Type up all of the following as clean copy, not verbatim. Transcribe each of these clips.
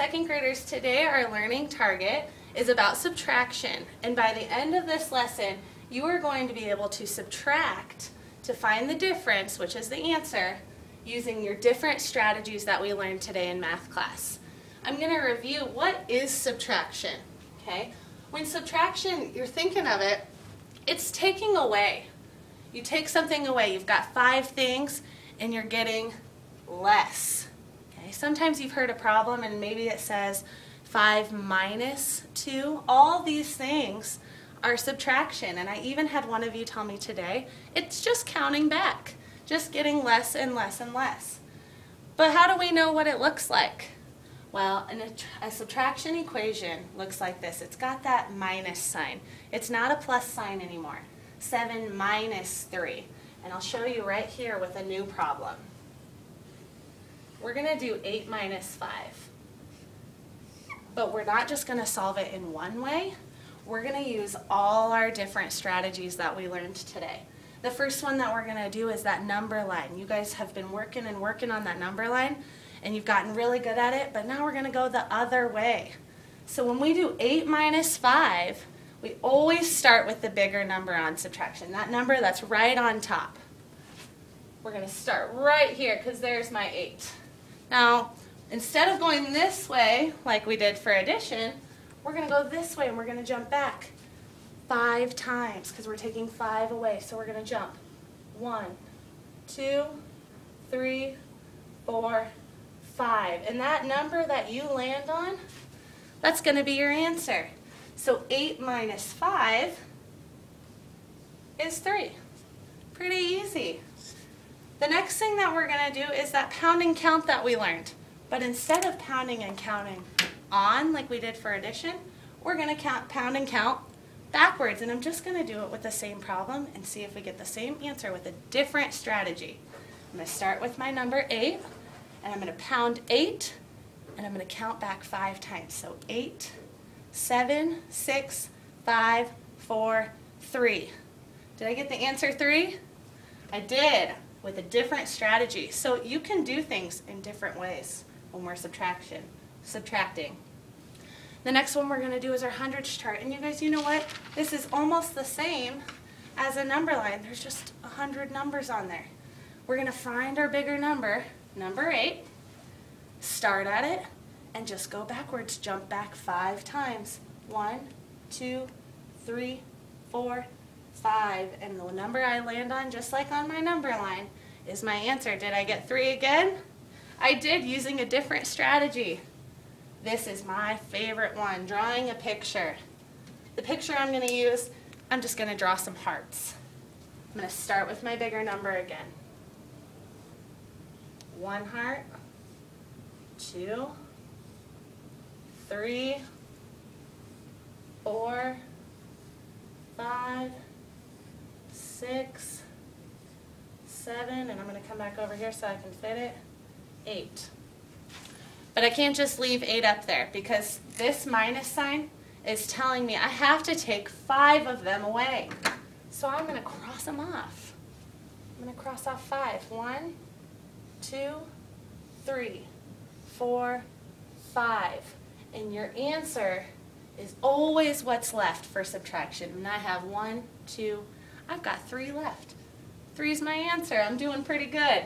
second graders, today our learning target is about subtraction, and by the end of this lesson you are going to be able to subtract to find the difference, which is the answer, using your different strategies that we learned today in math class. I'm going to review what is subtraction. Okay? When subtraction, you're thinking of it, it's taking away. You take something away. You've got 5 things and you're getting less. Okay? Sometimes you've heard a problem and maybe it says 5 minus 2. All these things are subtraction, and I even had one of you tell me today, it's just counting back, just getting less and less and less. But how do we know what it looks like? Well, a subtraction equation looks like this. It's got that minus sign. It's not a plus sign anymore. 7 minus 3. And I'll show you right here with a new problem. We're going to do 8 minus 5. But we're not just going to solve it in one way. We're going to use all our different strategies that we learned today. The first one that we're going to do is that number line. You guys have been working and working on that number line, and you've gotten really good at it, but now we're going to go the other way. So when we do 8 minus 5, we always start with the bigger number on subtraction, that number that's right on top. We're going to start right here because there's my 8. Now, instead of going this way like we did for addition, we're going to go this way and we're going to jump back 5 times because we're taking 5 away. So we're going to jump 1, 2, 3, 4, 5. And that number that you land on, that's going to be your answer. So 8 minus 5 is 3. Pretty easy. The next thing that we're going to do is that pound and count that we learned. But instead of pounding and counting on like we did for addition, we're going to pound and count backwards, and I'm just going to do it with the same problem and see if we get the same answer with a different strategy. I'm going to start with my number 8, and I'm going to pound 8, and I'm going to count back 5 times. So 8, 7, 6, 5, 4, 3. Did I get the answer 3? I did, with a different strategy. So you can do things in different ways when we're subtracting. The next one we're going to do is our hundredths chart. And you guys, you know what? This is almost the same as a number line. There's just 100 numbers on there. We're going to find our bigger number, number 8, start at it, and just go backwards. Jump back 5 times. 1, 2, 3, 4, 5. And the number I land on, just like on my number line, is my answer. Did I get 3 again? I did, using a different strategy. This is my favorite one, drawing a picture. The picture I'm going to use, I'm just going to draw some hearts. I'm going to start with my bigger number again. 1 heart, 2, 3, 4, 5, 6, 7, and I'm going to come back over here so I can fit it, 8. But I can't just leave 8 up there because this minus sign is telling me I have to take 5 of them away. So I'm going to cross them off. I'm going to cross off 5. 1, 2, 3, 4, 5. And your answer is always what's left for subtraction. And I have 1, 2, I've got 3 left. 3 is my answer. I'm doing pretty good.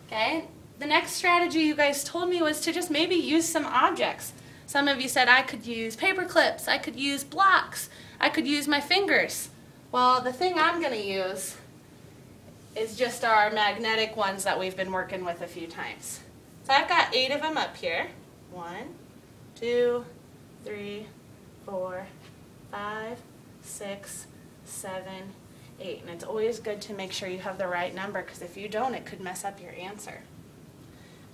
Okay? The next strategy you guys told me was to just maybe use some objects. Some of you said I could use paper clips, I could use blocks, I could use my fingers. Well, the thing I'm going to use is just our magnetic ones that we've been working with a few times. So I've got 8 of them up here. 1, 2, 3, 4, 5, 6, 7, 8. And it's always good to make sure you have the right number because if you don't, it could mess up your answer.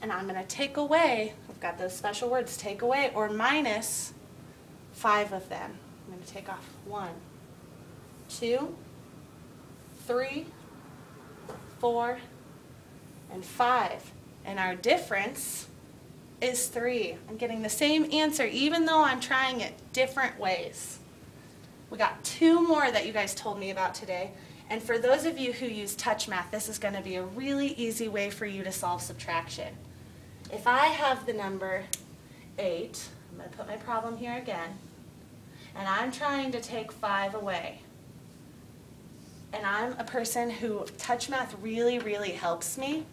And I'm going to take away, I've got those special words, take away or minus 5 of them. I'm going to take off 1, 2, 3, 4, and 5. And our difference is 3. I'm getting the same answer even though I'm trying it different ways. We got 2 more that you guys told me about today. And for those of you who use touch math, this is going to be a really easy way for you to solve subtraction. If I have the number 8. I'm going to put my problem here again. And I'm trying to take 5 away. And I'm a person who touch math really, really helps me.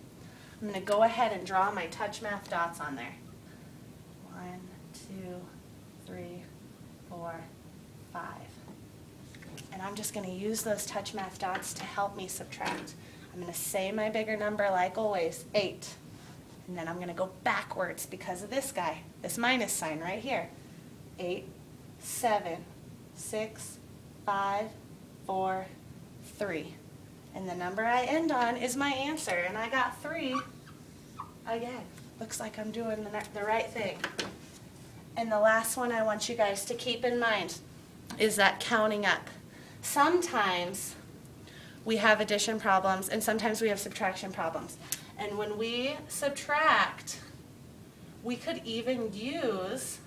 I'm going to go ahead and draw my touch math dots on there. 1, 2, 3, 4, 5. And I'm just going to use those touch math dots to help me subtract. I'm going to say my bigger number like always, 8. And then I'm going to go backwards because of this guy, this minus sign right here. 8, 7, 6, 5, 4, 3. And the number I end on is my answer, and I got 3 again. Looks like I'm doing the right thing. And the last one I want you guys to keep in mind is that counting up. Sometimes we have addition problems, and sometimes we have subtraction problems. And when we subtract, we could even use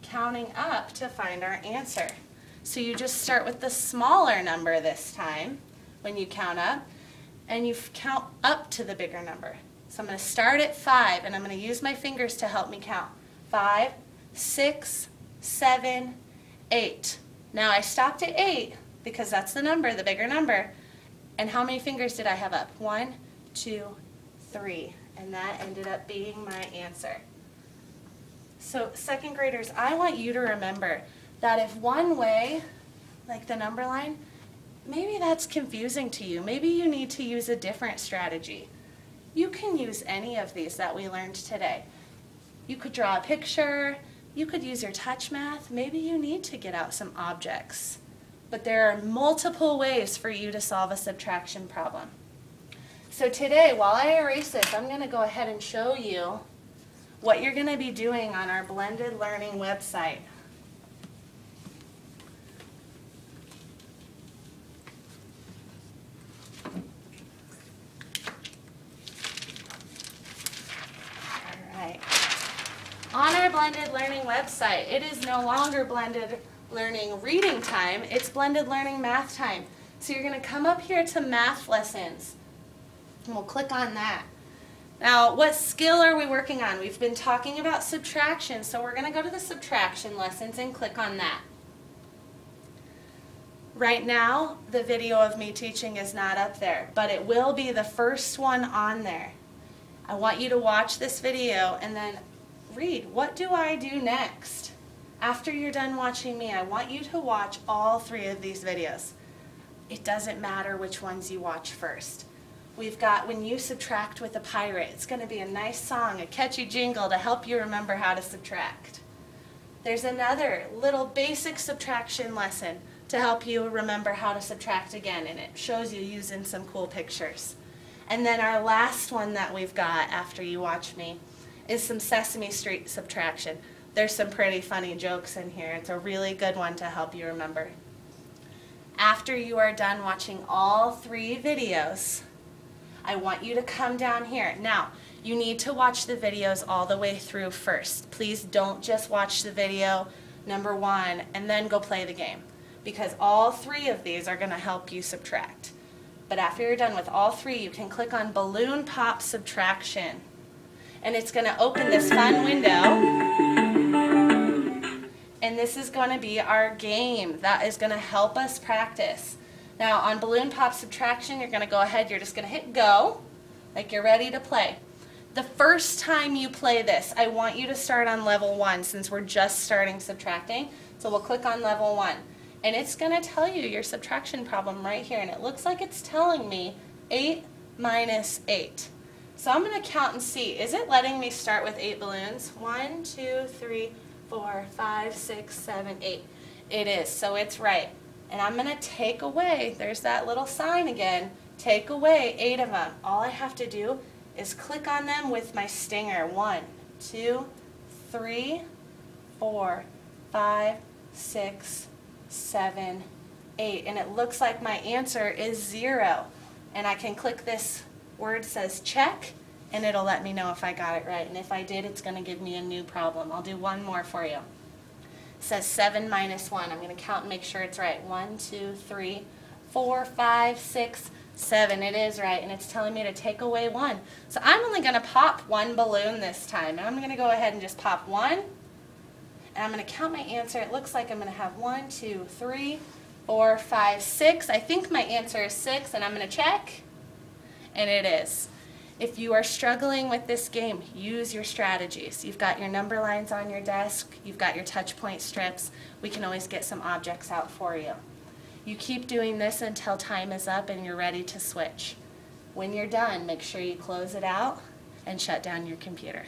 counting up to find our answer. So you just start with the smaller number this time when you count up, and you count up to the bigger number. So I'm going to start at 5, and I'm going to use my fingers to help me count. 5, 6, 7, 8. Now I stopped at 8 because that's the number, the bigger number. And how many fingers did I have up? 1, 2, 3. And that ended up being my answer. So second graders, I want you to remember that if one way, like the number line, maybe that's confusing to you. Maybe you need to use a different strategy. You can use any of these that we learned today. You could draw a picture, you could use your touch math, maybe you need to get out some objects. But there are multiple ways for you to solve a subtraction problem. So today, while I erase this, I'm going to go ahead and show you what you're going to be doing on our blended learning website. On our blended learning website, it is no longer blended learning reading time, it's blended learning math time. So you're going to come up here to math lessons, and we'll click on that. Now, what skill are we working on? We've been talking about subtraction, so we're going to go to the subtraction lessons and click on that. Right now, the video of me teaching is not up there, but it will be the first one on there. I want you to watch this video and then read, what do I do next? After you're done watching me, I want you to watch all 3 of these videos. It doesn't matter which ones you watch first. We've got When You Subtract with a Pirate. It's going to be a nice song, a catchy jingle to help you remember how to subtract. There's another little basic subtraction lesson to help you remember how to subtract again, and it shows you using some cool pictures. And then our last one that we've got after you watch me is some Sesame Street subtraction. There's some pretty funny jokes in here. It's a really good one to help you remember. After you are done watching all 3 videos, I want you to come down here. Now, you need to watch the videos all the way through first. Please don't just watch the video number 1 and then go play the game, because all 3 of these are going to help you subtract. But after you're done with all 3, you can click on Balloon Pop Subtraction. And it's going to open this fun window, and this is going to be our game that is going to help us practice. Now on Balloon Pop Subtraction, you're going to go ahead, you're just going to hit go, like you're ready to play. The first time you play this, I want you to start on level 1 since we're just starting subtracting. So we'll click on level 1, and it's going to tell you your subtraction problem right here, and it looks like it's telling me 8 minus 8. So I'm going to count and see, is it letting me start with 8 balloons? 1, 2, 3, 4, 5, 6, 7, 8. It is, so it's right. And I'm going to take away, there's that little sign again, take away 8 of them. All I have to do is click on them with my stinger. 1, 2, 3, 4, 5, 6, 7, 8. And it looks like my answer is 0. And I can click this word says check, and it'll let me know if I got it right. And if I did, it's going to give me a new problem. I'll do one more for you. It says 7 minus 1. I'm going to count and make sure it's right. 1, 2, 3, 4, 5, 6, 7, it is right, and it's telling me to take away 1. So I'm only going to pop 1 balloon this time, and I'm going to go ahead and just pop 1, and I'm going to count my answer. It looks like I'm going to have 1, 2, 3, 4, 5, 6. I think my answer is 6, and I'm going to check, and it is. If you are struggling with this game, use your strategies. You've got your number lines on your desk, you've got your touch point strips. We can always get some objects out for you. You keep doing this until time is up and you're ready to switch. When you're done, make sure you close it out and shut down your computer.